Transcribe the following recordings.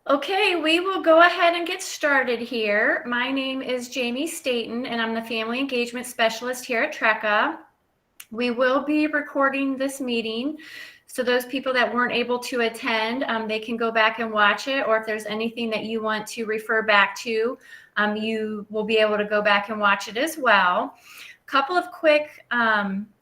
Okay, we will go ahead and get started here. My name is Jamie Staten, and I'm the Family Engagement Specialist here at TRECA. We will be recording this meeting, so those people that weren't able to attend, they can go back and watch it, or if there's anything that you want to refer back to, you will be able to go back and watch it as well. Couple of quick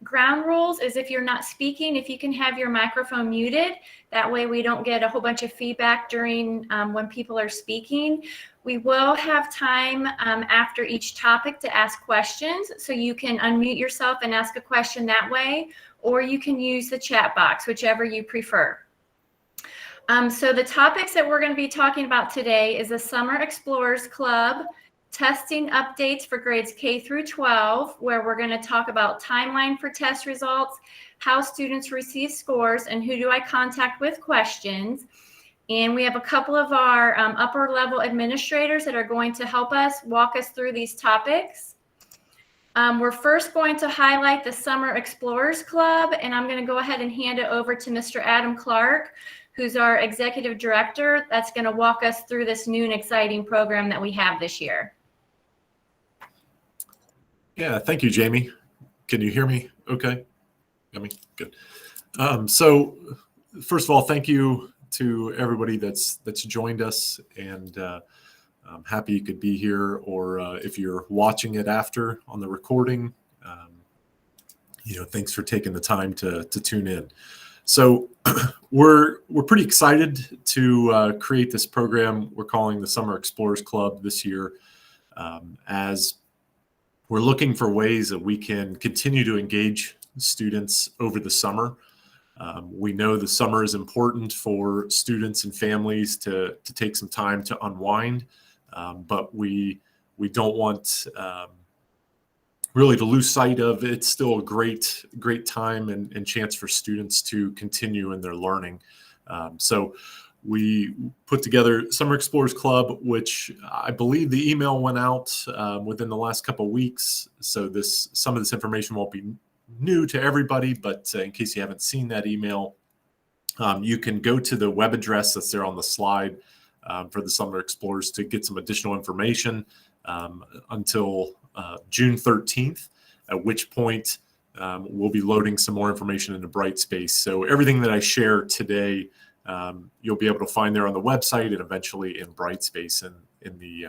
ground rules is if you're not speaking, if you can have your microphone muted, that way we don't get a whole bunch of feedback during when people are speaking. We will have time after each topic to ask questions, so you can unmute yourself and ask a question that way, or you can use the chat box, whichever you prefer. So the topics that we're going to be talking about today is the Summer Explorers Club, testing updates for grades K through 12, where we're going to talk about timeline for test results, how students receive scores, and who do I contact with questions. And we have a couple of our upper level administrators that are going to help us walk us through these topics. We're first going to highlight the Summer Explorers Club, and I'm going to go ahead and hand it over to Mr. Adam Clark, who's our executive director, that's going to walk us through this new and exciting program that we have this year. Yeah, thank you, Jamie. Can you hear me okay? Got me? Good. So first of all, thank you to everybody that's joined us, and I'm happy you could be here, or if you're watching it after on the recording, thanks for taking the time to tune in. So we're pretty excited to create this program we're calling the Summer Explorers Club this year, as we're looking for ways that we can continue to engage students over the summer. We know the summer is important for students and families to take some time to unwind, but we don't want really to lose sight of it's still a great time and chance for students to continue in their learning. So we put together Summer Explorers Club, which I believe the email went out within the last couple of weeks. So some of this information won't be new to everybody, but in case you haven't seen that email, you can go to the web address that's there on the slide for the Summer Explorers to get some additional information until June 13th, at which point we'll be loading some more information into Brightspace. So everything that I share today, you'll be able to find there on the website and eventually in Brightspace in the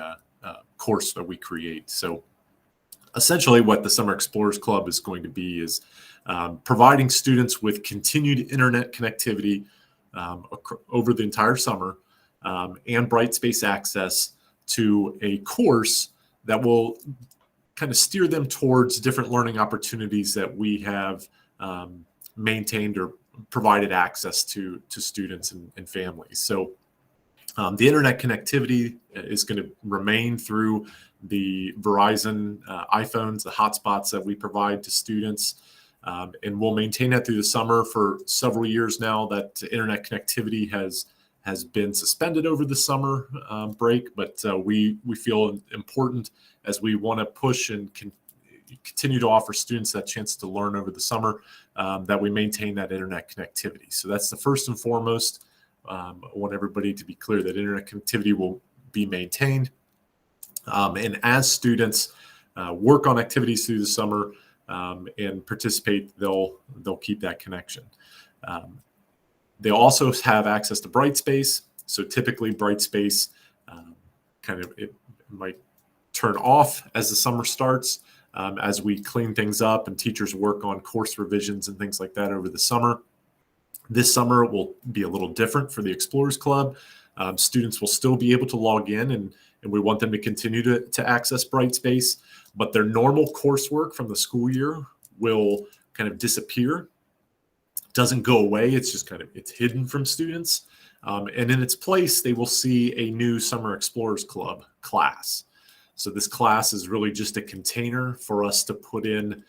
course that we create. So essentially what the Summer Explorers Club is going to be is providing students with continued internet connectivity over the entire summer and Brightspace access to a course that will kind of steer them towards different learning opportunities that we have maintained or provided access to students and families. So the internet connectivity is going to remain through the Verizon iPhones, the hotspots that we provide to students, and we'll maintain that through the summer. For several years now, that internet connectivity has been suspended over the summer break, but we feel important as we want to push and continue to offer students that chance to learn over the summer, that we maintain that internet connectivity. So that's the first and foremost. I want everybody to be clear that internet connectivity will be maintained. And as students work on activities through the summer and participate, they'll keep that connection. They also have access to Brightspace. So typically Brightspace it might turn off as the summer starts, as we clean things up and teachers work on course revisions and things like that over the summer. This summer will be a little different for the Explorers Club. Students will still be able to log in, and we want them to continue to access Brightspace, but their normal coursework from the school year will kind of disappear. Doesn't go away, it's just it's hidden from students. And in its place, they will see a new Summer Explorers Club class. So this class is really just a container for us to put in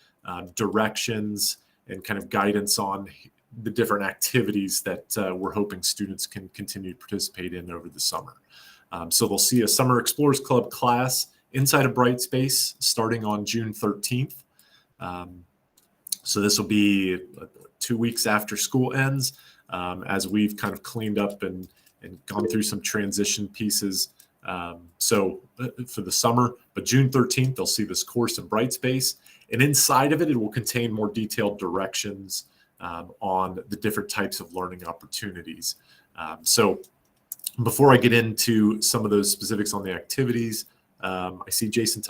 directions and kind of guidance on the different activities that we're hoping students can continue to participate in over the summer. So they'll see a Summer Explorers Club class inside of Brightspace starting on June 13th. So this will be 2 weeks after school ends, as we've kind of cleaned up and and gone through some transition pieces. So for the summer, but June 13th, they'll see this course in Brightspace, and inside of it, it will contain more detailed directions on the different types of learning opportunities. So before I get into some of those specifics on the activities, I see Jason,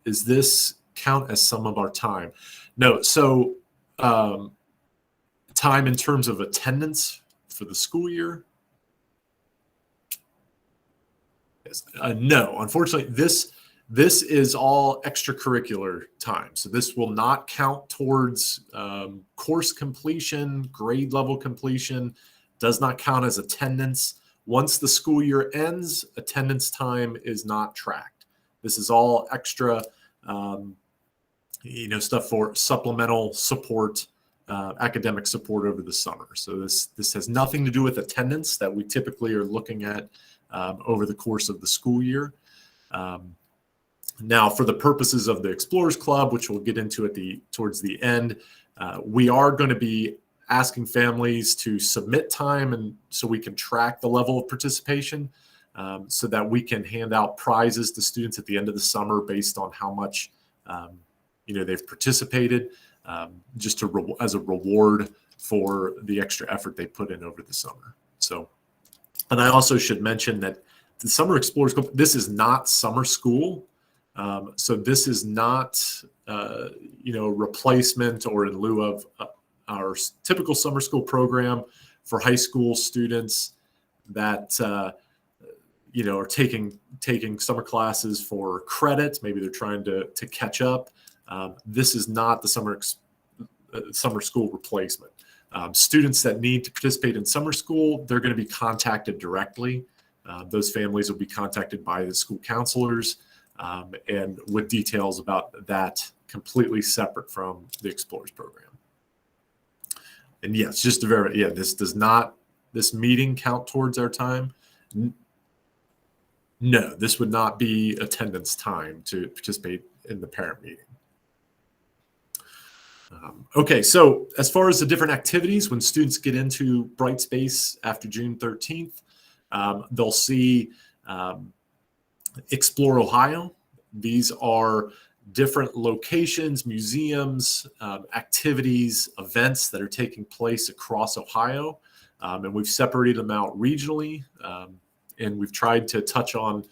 is this count as some of our time? No, so time in terms of attendance for the school year? Yes. No, unfortunately, this is all extracurricular time. So this will not count towards course completion, grade level completion, does not count as attendance. Once the school year ends, attendance time is not tracked. This is all extra, stuff for supplemental support, academic support over the summer. So this has nothing to do with attendance that we typically are looking at over the course of the school year. Now, for the purposes of the Explorers Club, which we'll get into towards the end, we are going to be asking families to submit time, and so we can track the level of participation, so that we can hand out prizes to students at the end of the summer based on how much they've participated, just as a reward for the extra effort they put in over the summer. So, and I also should mention that the Summer Explorers Club, this is not summer school. So this is not, replacement or in lieu of our typical summer school program for high school students that, are taking summer classes for credit. Maybe they're trying to catch up. This is not the summer school replacement. Students that need to participate in summer school, they're going to be contacted directly. Those families will be contacted by the school counselors, and with details about that completely separate from the Explorers program. And yes, just to verify, this meeting count towards our time? No, this would not be attendance time to participate in the parent meeting. Okay, so as far as the different activities, when students get into Brightspace after June 13th, they'll see Explore Ohio. These are different locations, museums, activities, events that are taking place across Ohio. And we've separated them out regionally. And we've tried to touch on,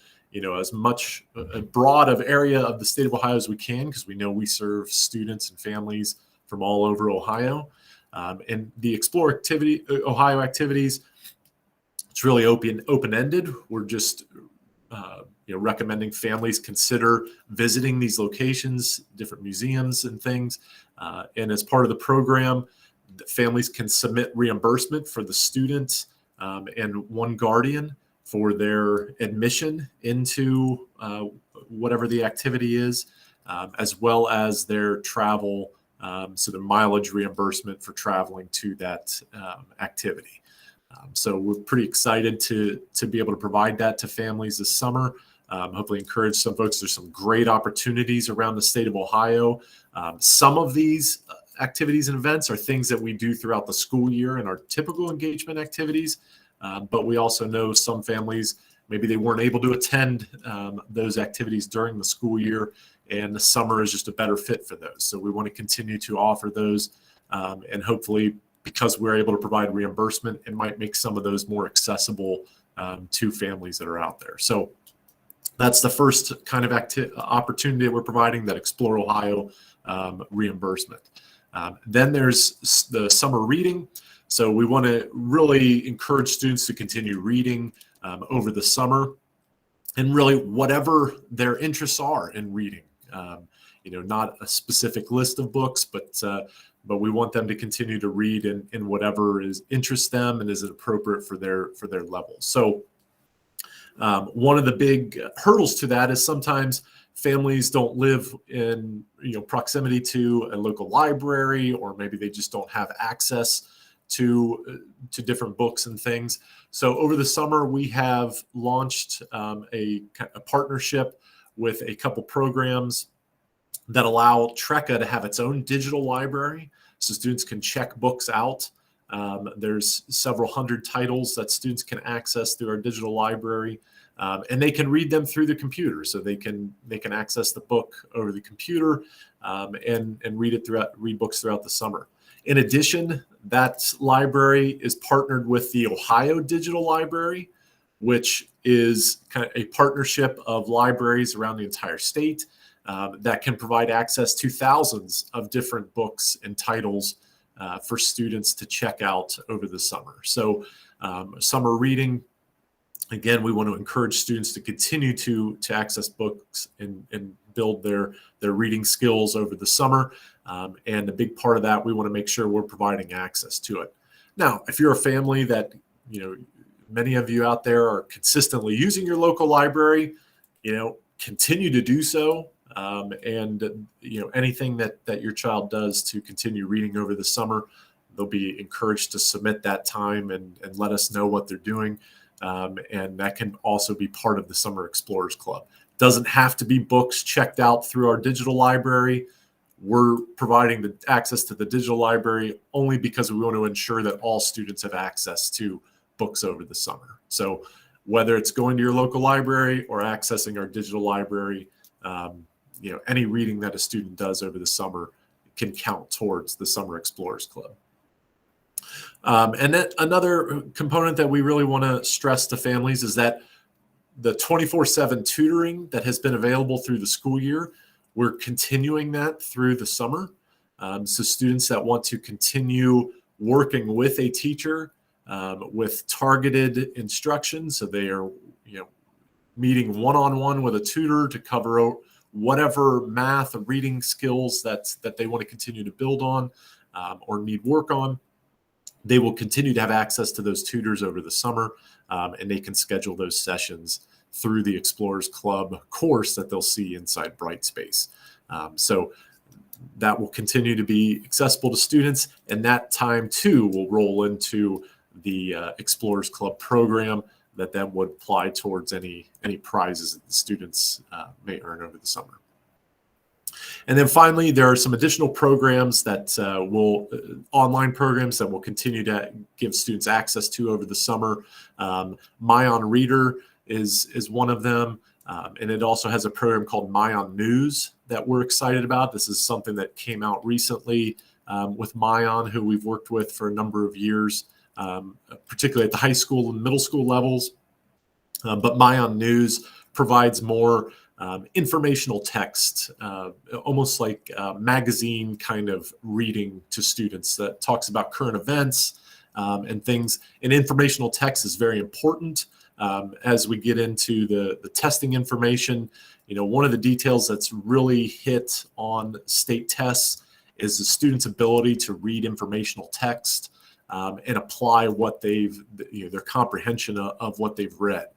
as much a broad of area of the state of Ohio as we can, because we know we serve students and families from all over Ohio. And the Explore Ohio activities, it's really open-ended. We're just recommending families consider visiting these locations, different museums and things. And as part of the program, the families can submit reimbursement for the students and one guardian for their admission into whatever the activity is, as well as their travel, so the mileage reimbursement for traveling to that activity. So we're pretty excited to be able to provide that to families this summer. Hopefully encourage some folks. There's some great opportunities around the state of Ohio. Some of these activities and events are things that we do throughout the school year in our typical engagement activities. But we also know some families, maybe they weren't able to attend those activities during the school year, and the summer is just a better fit for those. So we want to continue to offer those, and hopefully, because we're able to provide reimbursement, it might make some of those more accessible to families that are out there. So that's the first kind of opportunity that we're providing, that Explore Ohio reimbursement. Then there's the summer reading. So we want to really encourage students to continue reading over the summer, and really whatever their interests are in reading. Not a specific list of books, but we want them to continue to read in whatever interests them and is appropriate for their level. So one of the big hurdles to that is sometimes families don't live in proximity to a local library, or maybe they just don't have access to different books and things. So over the summer, we have launched a partnership with a couple programs that allow TRECA to have its own digital library, so students can check books out There's several hundred titles that students can access through our digital library, and they can read them through the computer. So they can access the book over the computer and read books throughout the summer. In addition, that library is partnered with the Ohio Digital Library, which is kind of a partnership of libraries around the entire state that can provide access to thousands of different books and titles for students to check out over the summer. So summer reading, again, we want to encourage students to continue to access books and build their reading skills over the summer. And a big part of that, we want to make sure we're providing access to it. Now, if you're a family that, many of you out there are consistently using your local library, continue to do so. And anything that your child does to continue reading over the summer, they'll be encouraged to submit that time and let us know what they're doing. And that can also be part of the Summer Explorers Club. Doesn't have to be books checked out through our digital library. We're providing the access to the digital library only because we want to ensure that all students have access to books over the summer. So whether it's going to your local library or accessing our digital library, any reading that a student does over the summer can count towards the Summer Explorers Club. And then another component that we really want to stress to families is that the 24/7 tutoring that has been available through the school year, we're continuing that through the summer. So students that want to continue working with a teacher with targeted instruction, so they are meeting one-on-one with a tutor to cover whatever math or reading skills that they want to continue to build on or need work on, they will continue to have access to those tutors over the summer, and they can schedule those sessions through the Explorers Club course that they'll see inside Brightspace. So that will continue to be accessible to students, and that time too will roll into the Explorers Club program that then would apply towards any prizes that the students may earn over the summer. And then finally, there are some additional programs that online programs that will continue to give students access to over the summer. MyOn Reader is one of them. And it also has a program called MyOn News that we're excited about. This is something that came out recently with MyOn, who we've worked with for a number of years, particularly at the high school and middle school levels. But MyOn News provides more informational text, almost like magazine kind of reading to students that talks about current events and things. And informational text is very important as we get into the testing information. One of the details that's really hit on state tests is the student's ability to read informational text and apply what their comprehension of what they've read.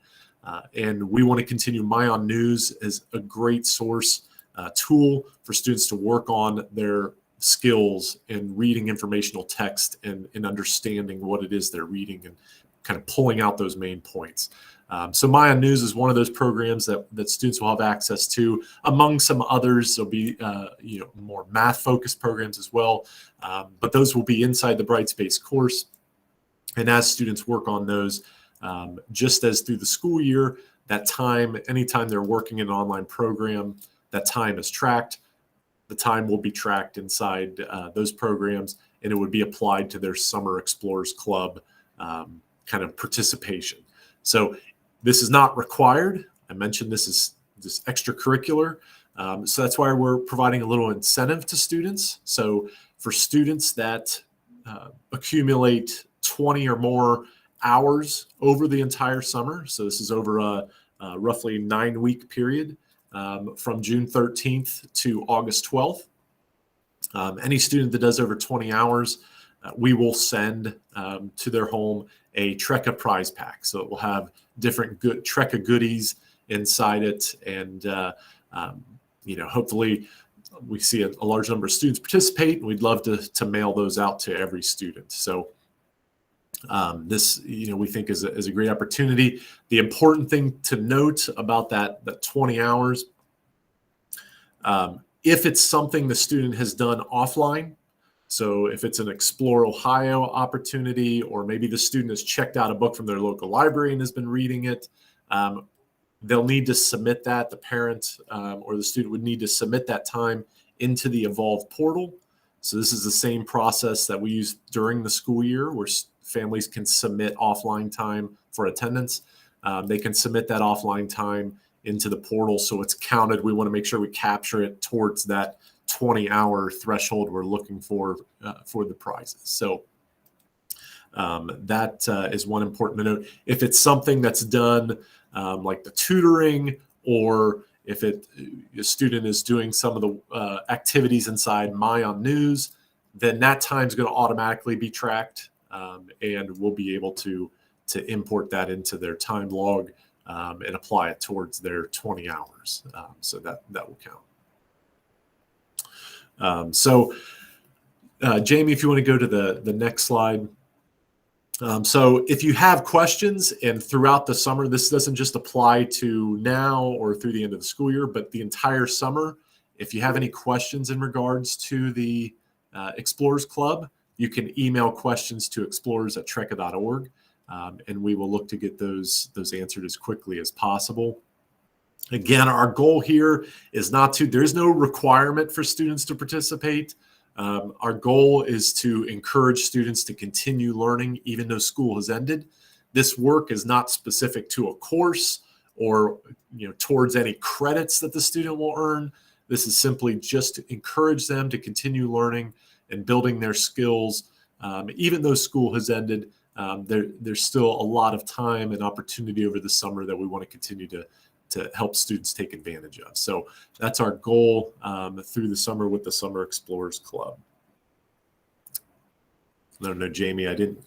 And we want to continue MyOn News as a great source tool for students to work on their skills in reading informational text and understanding what it is they're reading and kind of pulling out those main points. So MyOn News is one of those programs that students will have access to. Among some others, there'll be more math-focused programs as well, but those will be inside the Brightspace course. And as students work on those, just as through the school year, that time, anytime they're working in an online program, that time is tracked. The time will be tracked inside those programs, and it would be applied to their Summer Explorers Club kind of participation. So this is not required. I mentioned this is just extracurricular. So that's why we're providing a little incentive to students. So for students that accumulate 20 or more hours over the entire summer, so this is over a roughly 9-week period from June 13th to August 12th. Any student that does over 20 hours, we will send to their home a Trekka prize pack. So it will have different good Trekka goodies inside it, and hopefully we see a large number of students participate, and we'd love to mail those out to every student. So this, we think is a great opportunity. The important thing to note about that 20 hours, if it's something the student has done offline, So if it's an Explore Ohio opportunity, or maybe the student has checked out a book from their local library and has been reading it, they'll need to submit that. The parent or the student would need to submit that time into the Evolve portal. So this is the same process that we use during the school year, where families can submit offline time for attendance. They can submit that offline time into the portal, so it's counted. We want to make sure we capture it towards that 20-hour threshold we're looking for the prizes. So that is one important note. If it's something that's done like the tutoring, or if a student is doing some of the activities inside MyOn News, then that time is going to automatically be tracked, and we'll be able to import that into their time log and apply it towards their 20 hours. So that will count. Jamie, if you want to go to the next slide. So if you have questions, and throughout the summer, this doesn't just apply to now or through the end of the school year, but the entire summer, if you have any questions in regards to the Explorers Club, you can email questions to explorers@trecca.org, and we will look to get those answered as quickly as possible. Again, our goal here is there is no requirement for students to participate. Our goal is to encourage students to continue learning even though school has ended. This work is not specific to a course or towards any credits that the student will earn. This is simply just to encourage them to continue learning and building their skills. Even though school has ended, there's still a lot of time and opportunity over the summer that we want to continue to help students take advantage of. So that's our goal through the summer with the Summer Explorers Club. I don't know, Jamie, I didn't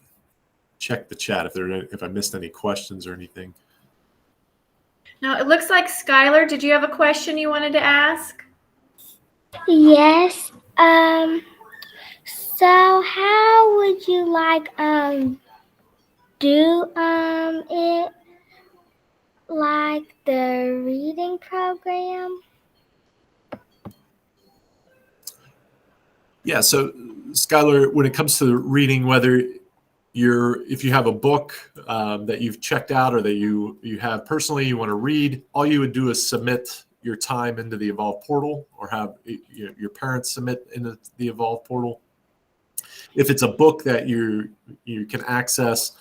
check the chat if I missed any questions or anything. Now, it looks like Skylar, did you have a question you wanted to ask? Yes. So how would you like do it like the reading program? Yeah, so Skylar, when it comes to reading, whether if you have a book that you've checked out or that you have personally you want to read, all you would do is submit your time into the Evolve portal, or have your parents submit into the Evolve portal. If it's a book that you can access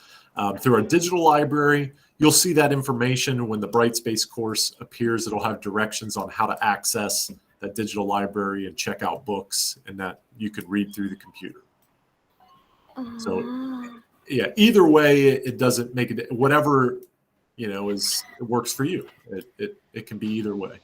through our digital library, you'll see that information when the Brightspace course appears. It'll have directions on how to access that digital library and check out books, and that you could read through the computer. So yeah, either way, it doesn't make it, whatever it works for you. It can be either way.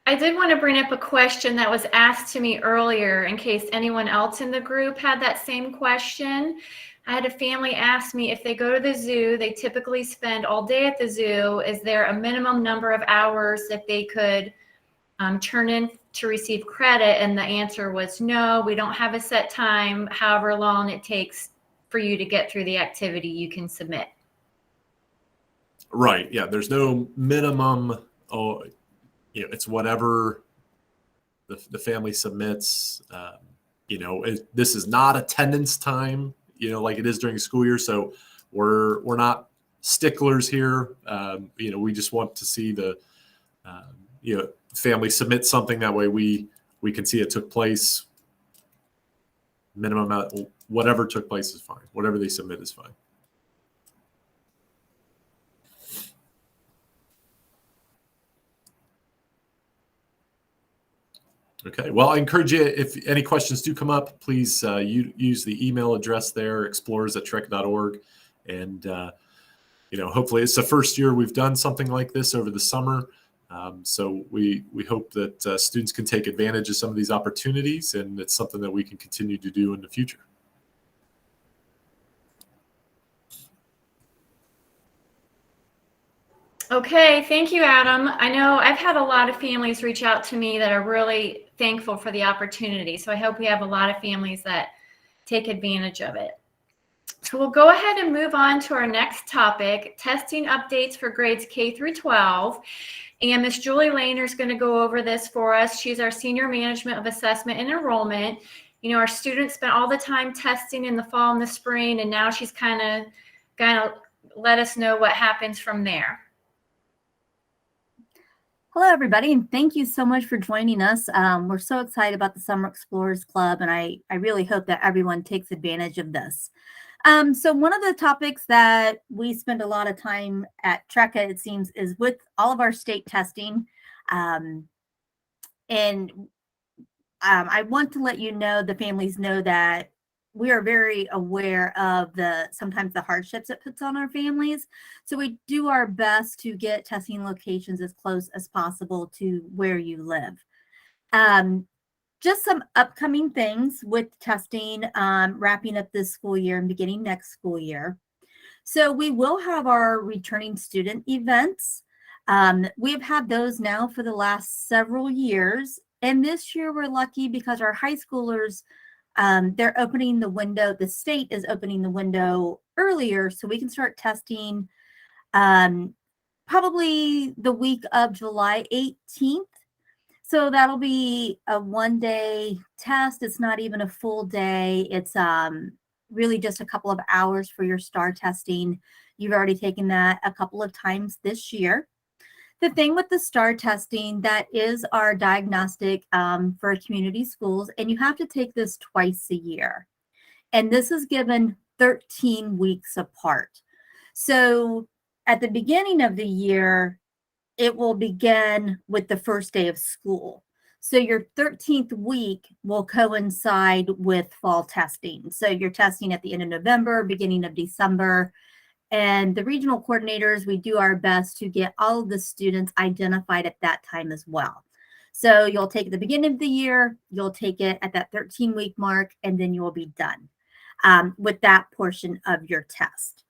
I did want to bring up a question that was asked to me earlier in case anyone else in the group had that same question. I had a family ask me, if they go to the zoo, they typically spend all day at the zoo. Is there a minimum number of hours that they could turn in to receive credit? And the answer was no, we don't have a set time. However long it takes for you to get through the activity, you can submit. Right. Yeah. There's no minimum. It's whatever the family submits. This is not attendance time, like it is during the school year. So we're not sticklers here. We just want to see the family submit something. That way we can see it took place. Minimum amount, whatever took place is fine. Whatever they submit is fine. Okay, well, I encourage you, if any questions do come up, please use the email address there, explorers@trecca.org. And, hopefully it's the first year we've done something like this over the summer. So we hope that students can take advantage of some of these opportunities, and it's something that we can continue to do in the future. Okay, thank you, Adam. I know I've had a lot of families reach out to me that are really thankful for the opportunity. So I hope we have a lot of families that take advantage of it. So we'll go ahead and move on to our next topic, testing updates for grades K through 12. And Miss Julie Lehner is going to go over this for us. She's our Senior Management of Assessment and Enrollment. You know, our students spent all the time testing in the fall and the spring, and now she's kind of let us know what happens from there. Hello, everybody, and thank you so much for joining us. We're so excited about the Summer Explorers Club, and I really hope that everyone takes advantage of this. So one of the topics that we spend a lot of time at TRECA, it seems, is with all of our state testing. I want to let you know, the families know, that we are very aware of sometimes the hardships it puts on our families. So we do our best to get testing locations as close as possible to where you live. Just some upcoming things with testing, wrapping up this school year and beginning next school year. So we will have our returning student events. We've had those now for the last several years. And this year we're lucky because our high schoolers, they're opening the window. The state is opening the window earlier, so we can start testing probably the week of July 18th. So that'll be a one-day test. It's not even a full day. It's really just a couple of hours for your STAR testing. You've already taken that a couple of times this year. The thing with the STAR testing, that is our diagnostic for community schools, and you have to take this twice a year. And this is given 13 weeks apart. So at the beginning of the year, it will begin with the first day of school. So your 13th week will coincide with fall testing. So you're testing at the end of November, beginning of December. And the regional coordinators, we do our best to get all of the students identified at that time as well. So you'll take it at the beginning of the year, you'll take it at that 13-week mark, and then you will be done with that portion of your test.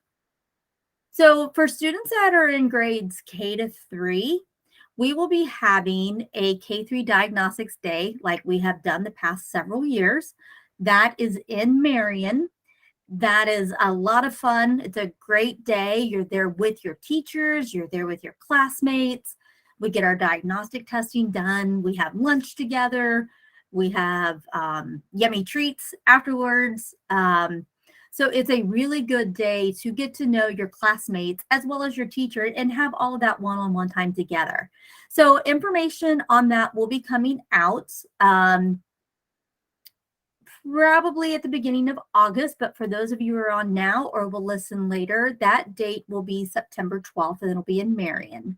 So for students that are in grades K to 3, we will be having a K3 Diagnostics Day like we have done the past several years. That is in Marion. That is a lot of fun. It's a great day. You're there with your teachers. You're there with your classmates. We get our diagnostic testing done. We have lunch together. We have yummy treats afterwards. So it's a really good day to get to know your classmates as well as your teacher and have all of that one-on-one time together. So information on that will be coming out probably at the beginning of August, but for those of you who are on now or will listen later, that date will be September 12th, and it'll be in Marion.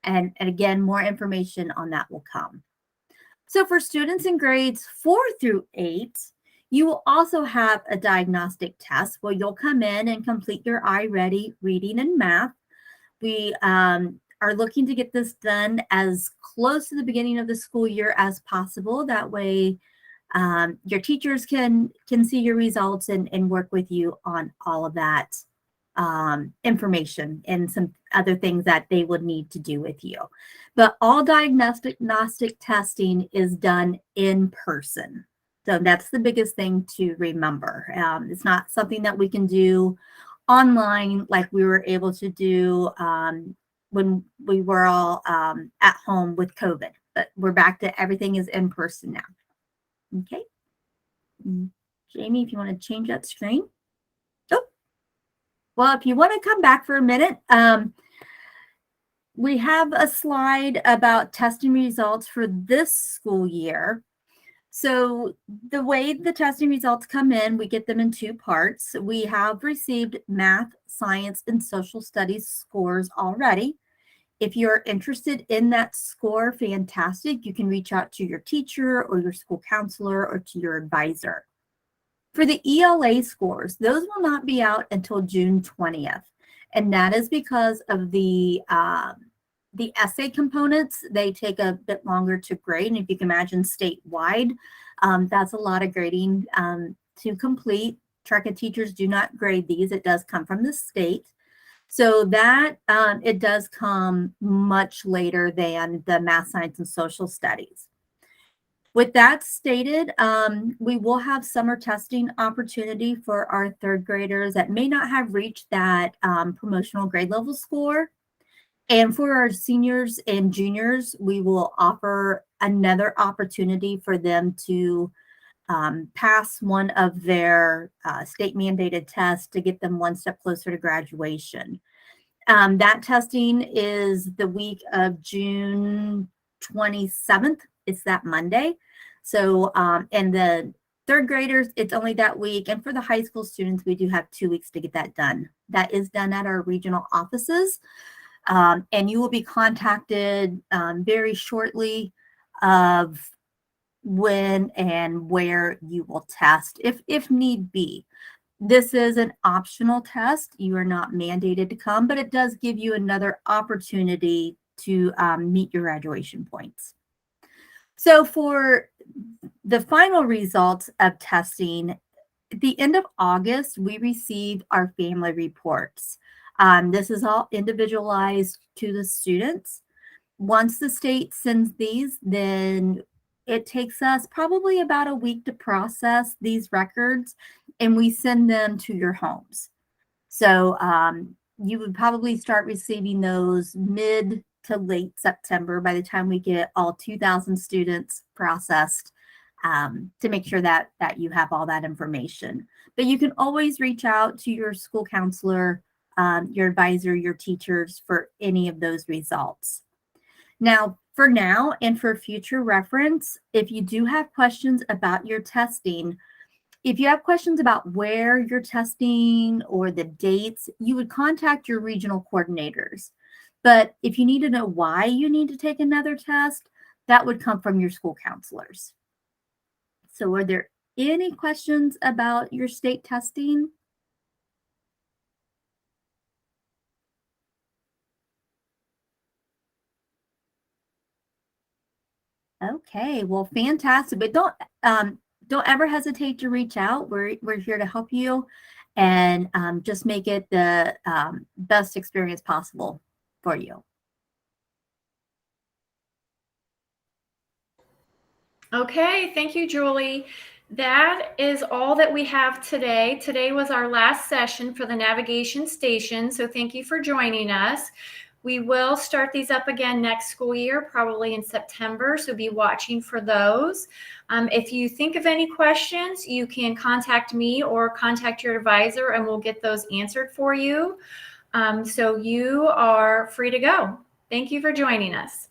And again, more information on that will come. So for students in grades 4 through 8, you will also have a diagnostic test where you'll come in and complete your iReady reading and math. We are looking to get this done as close to the beginning of the school year as possible. That way your teachers can see your results and work with you on all of that information and some other things that they would need to do with you. But all diagnostic testing is done in person. So that's the biggest thing to remember. It's not something that we can do online like we were able to do when we were all at home with COVID. But we're back to everything is in person now. Okay. Jamie, if you want to change that screen. Oh, well, if you want to come back for a minute, we have a slide about testing results for this school year. So the way the testing results come in, we get them in 2 parts. We have received math, science, and social studies scores already. If you're interested in that score, fantastic. You can reach out to your teacher or your school counselor or to your advisor. For the ELA scores, those will not be out until June 20th. And that is because of the essay components. They take a bit longer to grade. And if you can imagine statewide, that's a lot of grading to complete. TRECA teachers do not grade these. It does come from the state. So that it does come much later than the math, science, and social studies. With that stated, we will have summer testing opportunity for our third graders that may not have reached that promotional grade level score. And for our seniors and juniors, we will offer another opportunity for them to pass one of their state mandated tests to get them one step closer to graduation. That testing is the week of June 27th. It's that Monday. So, and the third graders, it's only that week. And for the high school students, we do have 2 weeks to get that done. That is done at our regional offices. And you will be contacted very shortly of when and where you will test if need be. This is an optional test. You are not mandated to come, but it does give you another opportunity to meet your graduation points. So for the final results of testing, at the end of August, we received our family reports. This is all individualized to the students. Once the state sends these, then it takes us probably about a week to process these records, and we send them to your homes. So you would probably start receiving those mid to late September by the time we get all 2,000 students processed, to make sure that you have all that information. But you can always reach out to your school counselor, your advisor, your teachers for any of those results. Now, for now and for future reference, if you do have questions about your testing, if you have questions about where you're testing or the dates, you would contact your regional coordinators. But if you need to know why you need to take another test, that would come from your school counselors. So are there any questions about your state testing? Okay, well, fantastic. But don't ever hesitate to reach out. We're here to help you and just make it the best experience possible for you. Okay, thank you, Julie. That is all that we have today. Today was our last session for the navigation station, so thank you for joining us. We will start these up again next school year, probably in September, so be watching for those. If you think of any questions, you can contact me or contact your advisor, and we'll get those answered for you. So you are free to go. Thank you for joining us.